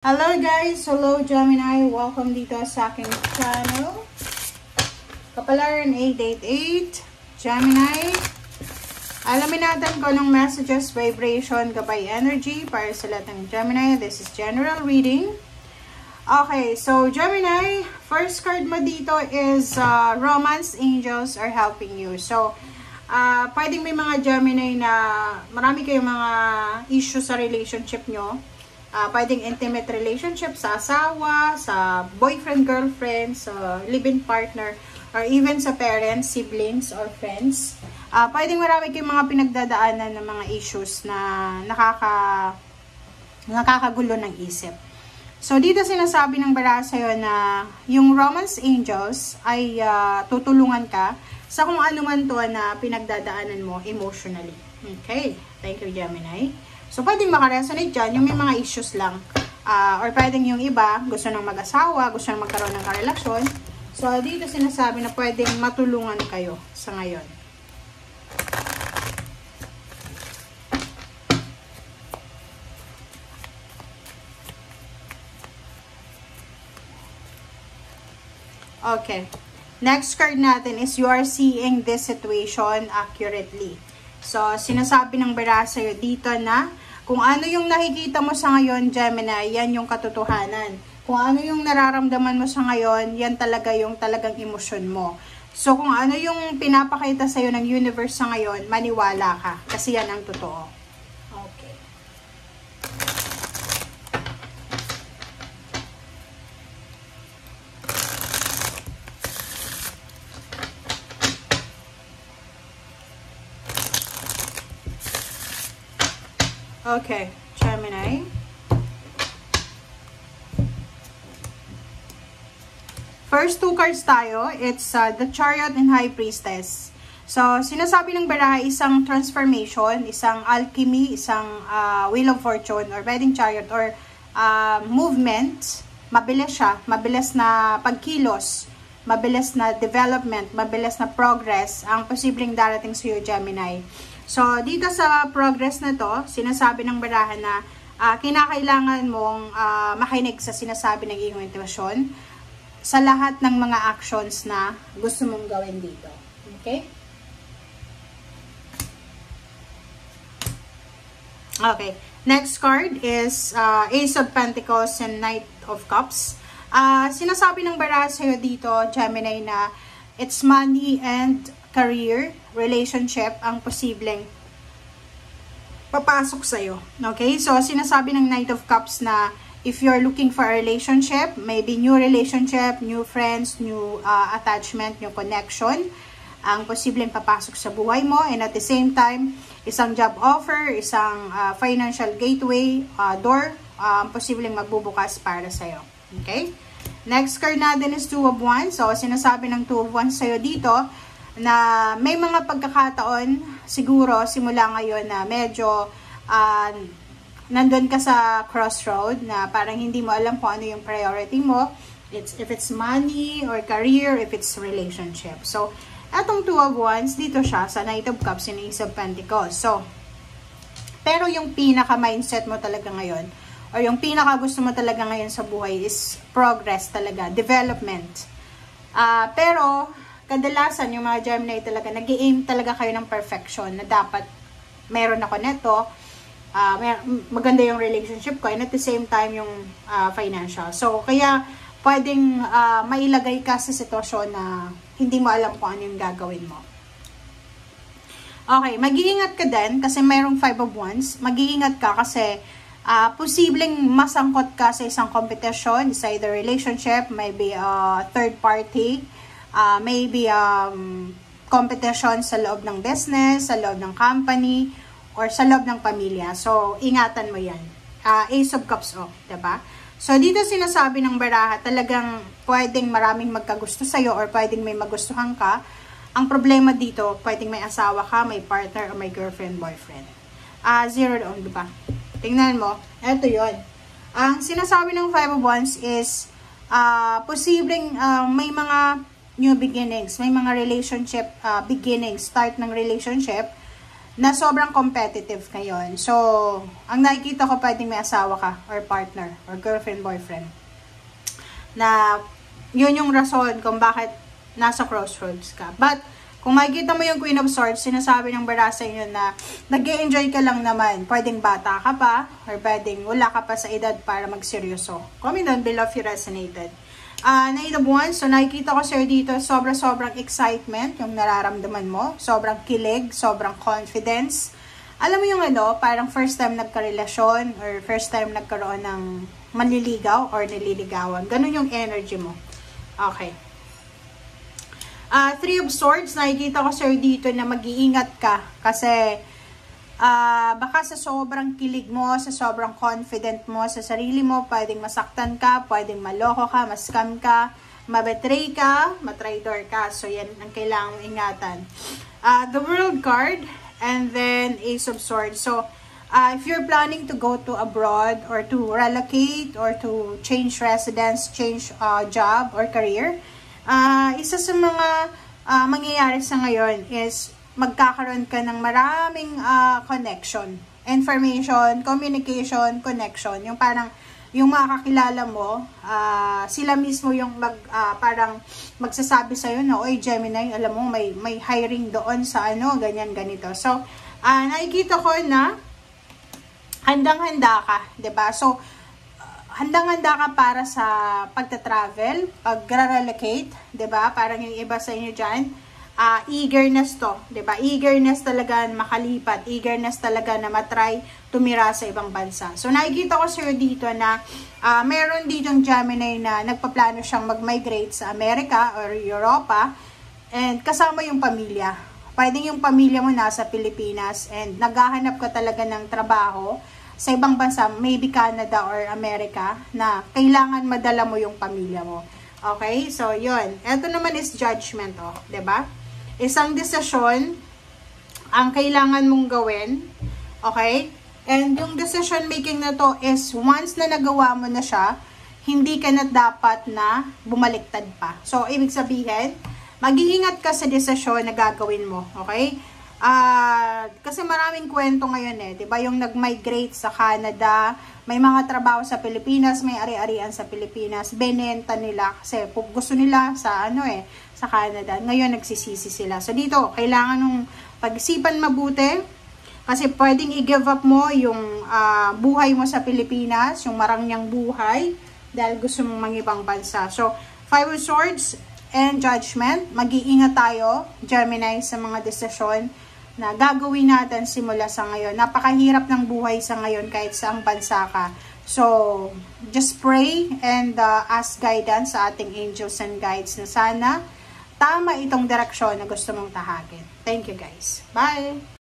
Hello guys! Hello Gemini! Welcome dito sa aking channel. Kapalaran 888, Gemini. Alamin natin kung anong messages, vibration, gabay energy para sa lahat ng Gemini. This is general reading. Okay, so Gemini, first card mo dito is Romance Angels are helping you. So, pwedeng may mga Gemini na marami kayong mga issues sa relationship nyo. Pwedeng intimate relationship sa asawa, sa boyfriend, girlfriend, sa live-in partner, or even sa parents, siblings, or friends. Pwedeng marami kayong mga pinagdadaanan ng mga issues na nakakagulo ng isip. So, dito sinasabi ng bara sa'yo na yung romance angels ay tutulungan ka sa kung ano man to na pinagdadaanan mo emotionally. Okay? Thank you, Gemini. So, pwedeng makaresonate dyan yung may mga issues lang. Or pwedeng yung iba, gusto nang mag-asawa, gusto nang magkaroon ng karelasyon. So, dito sinasabi na pwedeng matulungan kayo sa ngayon. Okay. Next card natin is you are seeing this situation accurately. So, sinasabi ng bara sa'yo dito na kung ano yung nakikita mo sa ngayon, Gemini, yan yung katotohanan. Kung ano yung nararamdaman mo sa ngayon, yan talaga yung talagang emosyon mo. So, kung ano yung pinapakita sa'yo ng universe sa ngayon, maniwala ka. Kasi yan ang totoo. Okay. Okay, Gemini. First two cards tayo, it's the Chariot and High Priestess. So, sinasabi ng baraha, isang transformation, isang alchemy, isang Wheel of Fortune, or Wedding Chariot, or movement. Mabilis siya, mabilis na pagkilos, mabilis na development, mabilis na progress, ang posibleng darating sa iyo, Gemini. So, dito sa progress na to, sinasabi ng baraha na kinakailangan mong makinig sa sinasabi ng iyong intuition sa lahat ng mga actions na gusto mong gawin dito. Okay? Okay. Next card is Ace of Pentacles and Knight of Cups. Sinasabi ng baraha sa'yo dito, Gemini, na it's money and career, relationship, ang posibleng papasok sa'yo. Okay? So, sinasabi ng Knight of Cups na if you're looking for a relationship, maybe new relationship, new friends, new attachment, new connection, ang posibleng papasok sa buhay mo. And at the same time, isang job offer, isang financial gateway, door, posibleng magbubukas para sa'yo. Okay? Next card natin is Two of Wands. So, sinasabi ng Two of Wands sa'yo dito na may mga pagkakataon siguro simula ngayon na medyo nandun ka sa crossroad na parang hindi mo alam kung ano yung priority mo. If it's money or career, if it's relationship. So, etong Two of Wands, dito siya sa Knight of Cups and Ace of Pentacles. So, pero yung pinaka-mindset mo talaga ngayon or yung pinaka-gusto mo talaga ngayon sa buhay is progress talaga, development. Pero, kadalasan yung mga Gemini talaga, nag-i-aim talaga kayo ng perfection na dapat meron ako neto, maganda yung relationship ko, and at the same time yung financial. So, kaya pwedeng mailagay ka sa sitwasyon na hindi mo alam kung ano yung gagawin mo. Okay, mag-iingat ka din kasi mayroong Five of Wands. Mag-iingat ka kasi posibleng masangkot ka sa isang competition, sa either relationship, maybe third party, maybe competition sa loob ng business, sa loob ng company, or sa loob ng pamilya. So, ingatan mo yan. Ace of Cups, diba? So, dito sinasabi ng baraha, talagang pwedeng maraming magkagusto sa'yo or pwedeng may magustuhan ka. Ang problema dito, pwedeng may asawa ka, may partner, or may girlfriend, boyfriend. Zero doon, diba? Tingnan mo. Ito yon. Ang sinasabi ng Five of Wands is posibleng may mga new beginnings, may mga relationship beginnings, start ng relationship na sobrang competitive ngayon. So, ang nakikita ko, pwedeng may asawa ka, or partner, or girlfriend, boyfriend. Na, yun yung rason kung bakit nasa crossroads ka. But, kung makikita mo yung Queen of Swords, sinasabi ng barasa yun na nag-e-enjoy ka lang naman. Pwedeng bata ka pa, or pwedeng wala ka pa sa edad para magseryoso. Comment down below if you resonated. Knight of Wands, so nakikita ko sir dito, sobrang excitement yung nararamdaman mo, sobrang kilig, sobrang confidence. Alam mo yung parang first time nagkarelasyon or first time nagkaroon ng manliligaw or nililigawan. Ganun yung energy mo. Okay. Three of Swords, nakikita ko sir dito na mag-iingat ka kasi baka sa sobrang kilig mo, sa sobrang confident mo sa sarili mo, pwedeng masaktan ka, pwedeng maloko ka, mascam ka, mabetray ka, matraidor ka. So, yan ang kailangang ingatan. The World card, and then Ace of Swords. So, if you're planning to go to abroad, or to relocate, or to change residence, change job, or career, isa sa mga mangyayari sa ngayon is magkakaroon ka ng maraming connection, information, communication, connection. Yung parang, yung mga kakilala mo, sila mismo yung parang magsasabi sa'yo na, oy Gemini, alam mo, may hiring doon sa ganyan, ganito. So, nakikita ko na handang-handa ka, 'di ba? So, handang-handa ka para sa pagta-travel, pag-relocate, 'di ba? Parang yung iba sa inyo diyan, eagerness to, 'di ba? Eagerness talaga na makalipat, eagerness talaga na matry tumira sa ibang bansa. So nakikita ko sir dito na meron ditong Gemini na nagpaplano siyang mag-migrate sa Amerika or Europa, and kasama yung pamilya. Pwedeng yung pamilya mo nasa Pilipinas and naghahanap ka talaga ng trabaho sa ibang bansa, maybe Canada or America, na kailangan madala mo yung pamilya mo. Okay? So, yun. Ito naman is judgment, 'di ba? Isang desisyon ang kailangan mong gawin. Okay? And yung decision making na to is once na nagawa mo na siya, hindi ka na dapat na bumaliktad pa. So, ibig sabihin, mag-iingat ka sa desisyon na gagawin mo. Okay? Kasi maraming kwento ngayon diba? Yung nag-migrate sa Canada, may mga trabaho sa Pilipinas, may ari-arian sa Pilipinas, benenta nila kasi gusto nila sa sa Canada. Ngayon nagsisisi sila. So dito, kailangan nung pag-isipan mabuti kasi pwedeng i-give up mo yung buhay mo sa Pilipinas, yung marangyang buhay dahil gusto mong mangibang bansa. So, Five of Swords and Judgment, mag-iingat tayo, Gemini, sa mga desisyon na gagawin natin simula sa ngayon. Napakahirap ng buhay sa ngayon kahit saang bansa ka. So, just pray and ask guidance sa ating angels and guides na sana tama itong direksyon na gusto mong tahakin. Thank you guys. Bye!